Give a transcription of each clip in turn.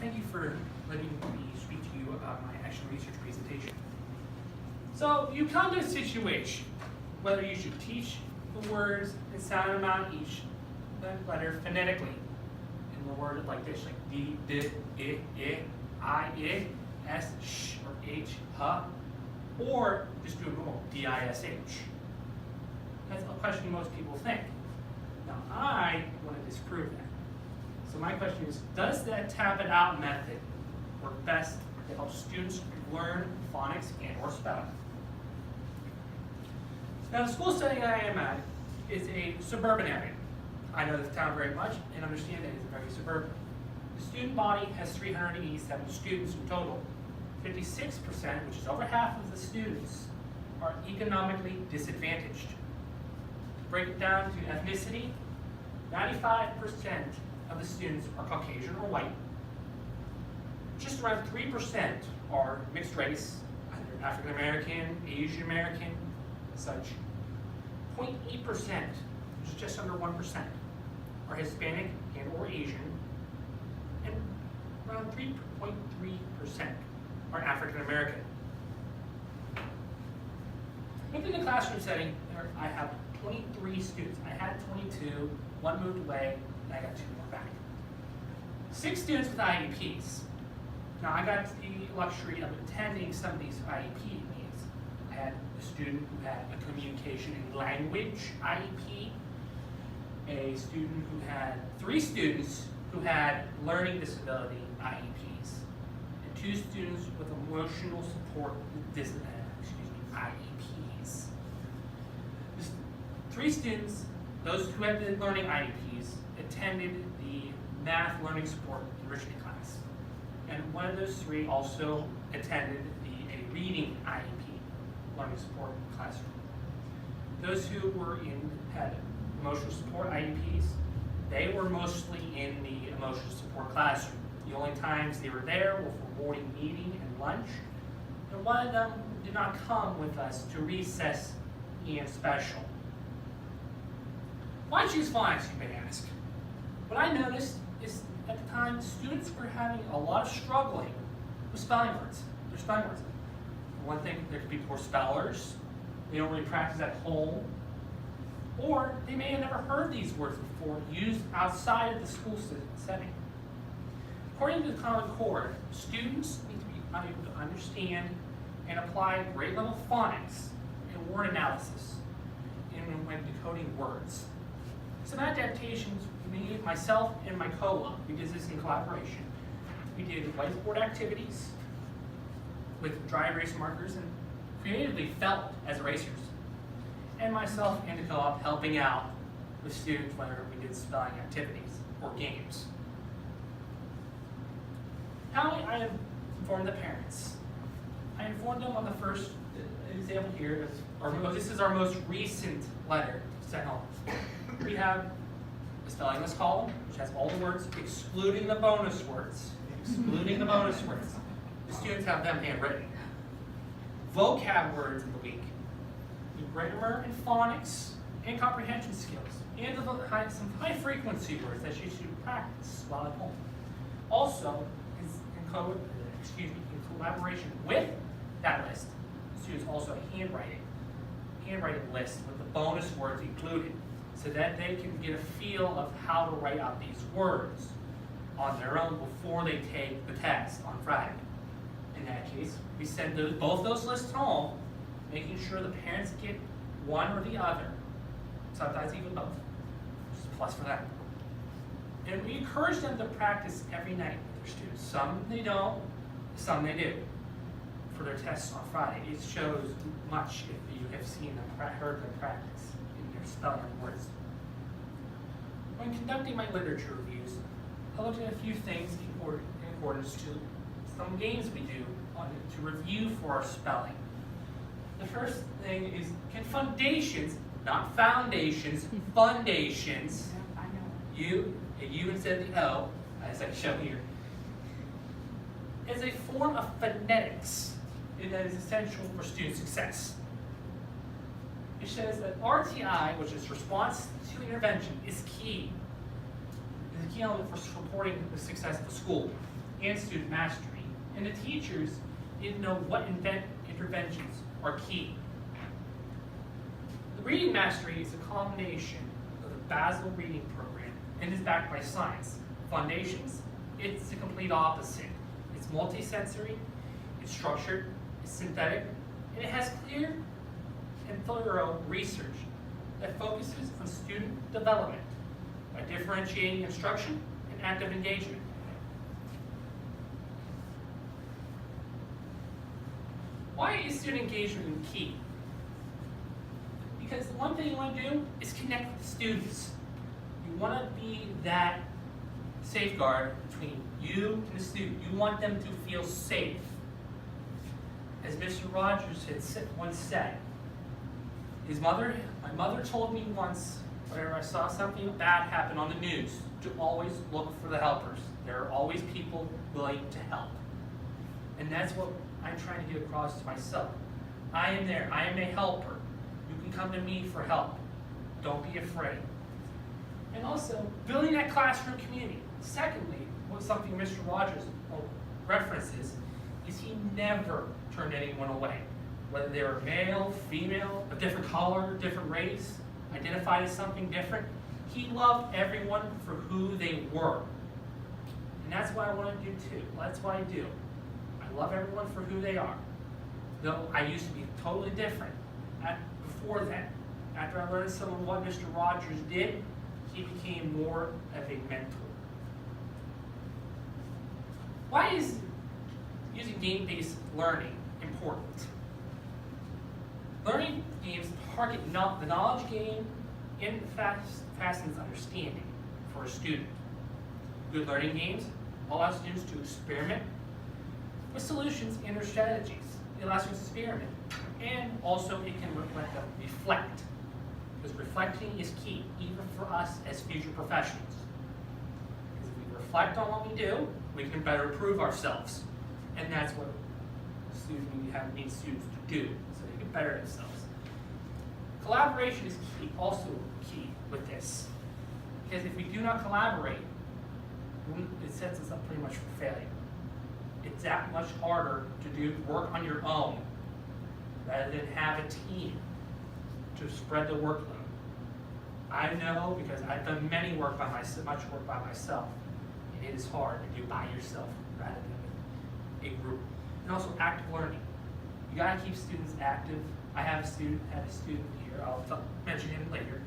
Thank you for letting me speak to you about my action research presentation. So you come to a situation whether you should teach the words and sound them out each letter phonetically in the word like this, like D, D, I, S, sh, or H, huh, or just do a normal D-I-S-H. That's a question most people think. Now I want to disprove that. So my question is, does that tap it out method work best to help students learn phonics and or spelling? Now the school setting I am at is a suburban area. I know this town very much and understand that it's very suburban. The student body has 387 students in total. 56%, which is over half of the students, are economically disadvantaged. To break it down to ethnicity, 95% of the students are Caucasian or white. Just around 3% are mixed race, either African American, Asian American, such. 0.8%, which is just under 1%, are Hispanic and or Asian, and around 3.3% are African American. Within the classroom setting, I have 23 students. I had 22, one moved away, and I got 2 more back. 6 students with IEPs. Now I got the luxury of attending some of these IEP meetings. I had a student who had a communication and language IEP, a student who had 3 students who had learning disability IEPs, and 2 students with emotional support IEPs. 3 students, those who had the learning IEPs, attended the math learning support enrichment class. And one of those 3 also attended a reading IEP learning support classroom. Those who had emotional support IEPs, they were mostly in the emotional support classroom. The only times they were there were for morning meeting and lunch. And one of them did not come with us to recess and special. Why choose phonics, you may ask? What I noticed is at the time, students were having a lot of struggling with spelling words. Their spelling words. For one thing, there could be poor spellers. They don't really practice at home. Or they may have never heard these words before used outside of the school setting. According to the Common Core, students need to be able to understand and apply grade level phonics and word analysis when decoding words. Some adaptations, myself and my co-op, we did this in collaboration. We did whiteboard activities with dry erase markers and creatively felt as erasers. And myself and the co-op helping out with students whenever we did spelling activities or games. How I have informed the parents. I informed them on the first example here. This is our most recent letter sent home. We have a spelling list column, which has all the words, excluding the bonus words. Excluding the bonus words. The students have them handwritten. Vocab words of the week. The grammar and phonics and comprehension skills. And some high frequency words that you should practice while at home. Also, in collaboration with that list, students also handwriting list with the bonus words included, so that they can get a feel of how to write out these words on their own before they take the test on Friday. In that case, we send both those lists home, making sure the parents get one or the other, sometimes even both, which is a plus for them. And we encourage them to practice every night with their students. Some they don't, some they do. For their tests on Friday, it shows much if you have seen them, heard them practice in their spelling words. When conducting my literature reviews, I looked at a few things in accordance to some games we do to review for our spelling. The first thing is, can foundations, not foundations, fundations, U instead of the O, as I show here, is a form of phonetics that is essential for student success. It says that RTI, which is response to intervention, is key. It's a key element for supporting the success of the school. and student mastery. And the teachers need to know what interventions are key. The reading mastery is a combination of the Basel reading program and is backed by science. Foundations, it's the complete opposite. It's multisensory, it's structured, it's synthetic, and it has clear and thorough research that focuses on student development by differentiating instruction and active engagement. Why is student engagement key? Because the one thing you want to do is connect with the students. You want to be that safeguard between you and the student. You want them to feel safe. As Mr. Rogers had once said, my mother told me once, whenever I saw something bad happen on the news, to always look for the helpers. There are always people willing to help. And that's what I'm trying to get across to myself. I am there. I am a helper. You can come to me for help. Don't be afraid. And also, building that classroom community. Secondly, something Mr. Rogers references is he never turned anyone away. Whether they were male, female, a different color, different race, identified as something different, he loved everyone for who they were. And that's what I want to do too. That's what I do. I love everyone for who they are. Though I used to be totally different before then. After I learned some of what Mr. Rogers did, he became more of a mentor. Why is using game-based learning important? Learning games target the knowledge gain and fastens understanding for a student. Good learning games allow students to experiment with solutions and their strategies. It allows students to experiment. And also it can let them reflect. Because reflecting is key, even for us as future professionals. Because if we reflect on what we do, we can better improve ourselves. And that's what we need students to do, so they can better themselves. Collaboration is also key with this. Because if we do not collaborate, it sets us up pretty much for failure. It's that much harder to do work on your own rather than have a team to spread the workload. I know because I've done much work by myself, and it is hard to do by yourself rather than with a group. And also active learning. You gotta keep students active. I had a student here, I'll mention him later.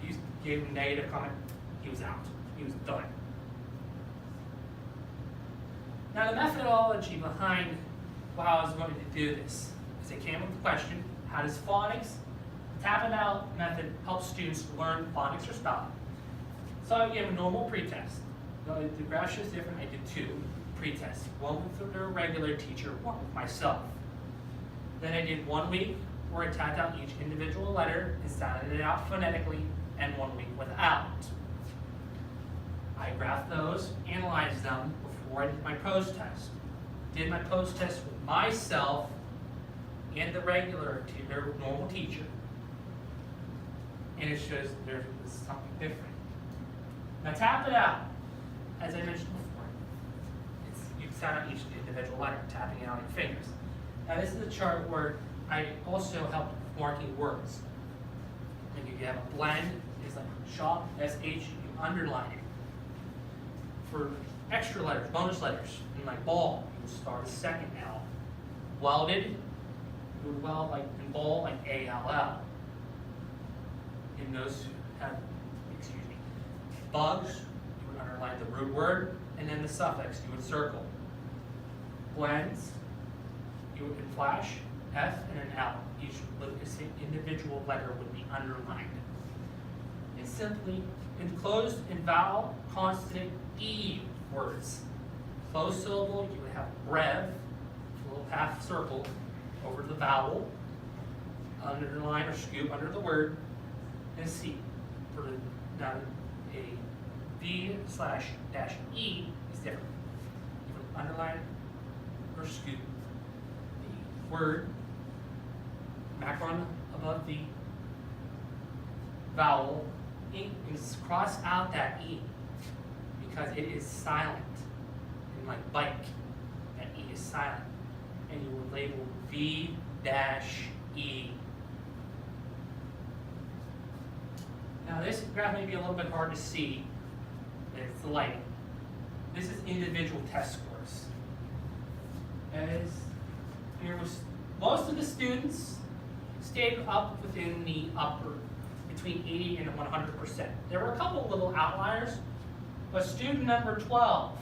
He gave a negative comment, he was out, he was done. Now the methodology behind how I was going to do this is I came up with the question, how does phonics, the tap it out method help students learn phonics or spelling? So I gave a normal pretest. The graph is different, I did two pretests. One with their regular teacher, one with myself. Then I did 1 week where I tapped out each individual letter and sounded it out phonetically, and 1 week without. I graphed those, analyzed them before I did my post-test. Did my post-test with myself and the their normal teacher. And it shows there's something different. Now tap it out. As I mentioned before, you sound out each individual letter, tapping it out on your fingers. Now this is a chart where I also help marking words. And you have a blend, it's like shop, SH, you underline it. For extra letters, bonus letters, in like ball, you would start a second L. Welded, you would weld like in ball, like ALL. In those have, bugs, you would underline the root word, and then the suffix you would circle. Blends, you would flash F and an L. Each individual letter would be underlined. And simply enclosed in vowel, consonant, E words. Closed syllable, you would have brev, a little half circle over the vowel, underline or scoop under the word, and C. For the now a V/-E is different. You would underline or scoop the word, macron above the vowel, and cross out that E because it is silent. and like bike, that E is silent. And you would label V-E. Now this graph may be a little bit hard to see. It's the lighting. This is individual test scores. As here was most of the students stayed up within the upper between 80 and 100%. There were a couple little outliers, but student number 12,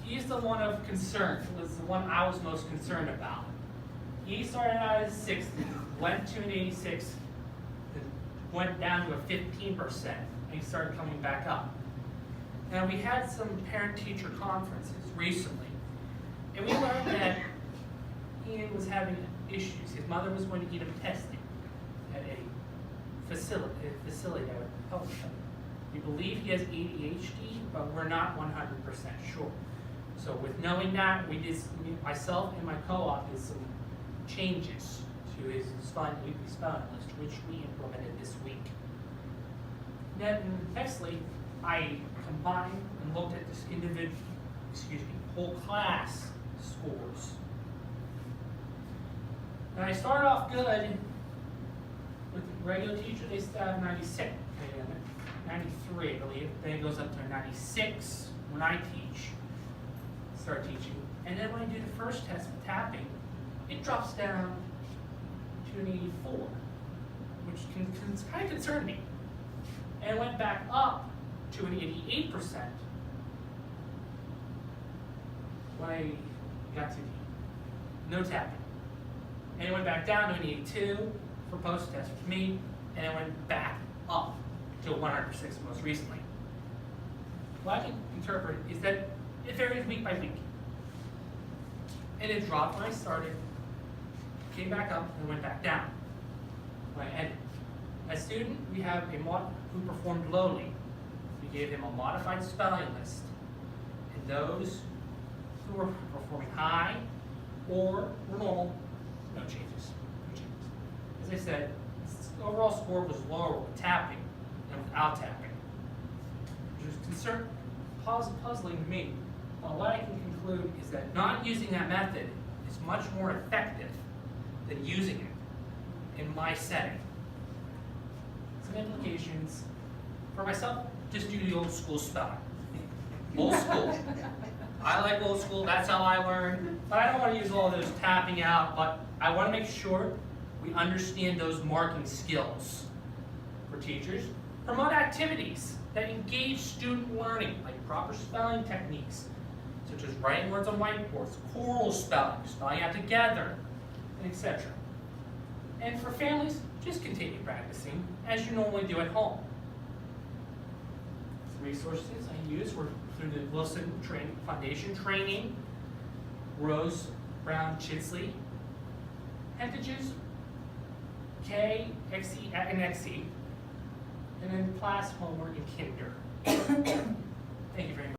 he's the one of concern. It was the one I was most concerned about. He started out as 60, went to an 86, went down to a 15%, and he started coming back up. Now we had some parent-teacher conferences recently, and we learned that he was having issues. His mother was going to get him tested at a facility that would help him. We believe he has ADHD, but we're not 100% sure. So with knowing that, myself and my co-op did some changes to his weekly spelling list, which we implemented this week. Then, nextly, I combined and looked at this whole class scores. And I started off good with the regular teacher. They still have 96, 93, I believe. Then it goes up to 96 when I start teaching. And then when I do the first test with tapping, it drops down to an 84, which kind of concerned me. And it went back up to an 88% when I got to no tapping. And it went back down to an 82 for post-test with me, and it went back up to 106 most recently. What I can interpret is that it varies week by week. And it dropped when I started, came back up, and went back down when I ended. As student, we have who performed lowly. We gave him a modified spelling list. And those who were performing high or were normal, no changes. As I said, the overall score was lower with tapping than without tapping, which was puzzling to me. But what I can conclude is that not using that method is much more effective than using it in my setting. Some implications for myself, just do the old school spelling. Old school. I like old school, that's how I learn. But I don't want to use all those tapping out, but I want to make sure we understand those marking skills for teachers. Promote activities that engage student learning, like proper spelling techniques, such as writing words on whiteboards, choral spelling, spelling out together, and etc. And for families, just continue practicing as you normally do at home. The resources I use were through the Wilson Foundation training, Rose Brown Chitsley, Hentages, K, XE, and XE, and then class homework in kinder. Thank you very much.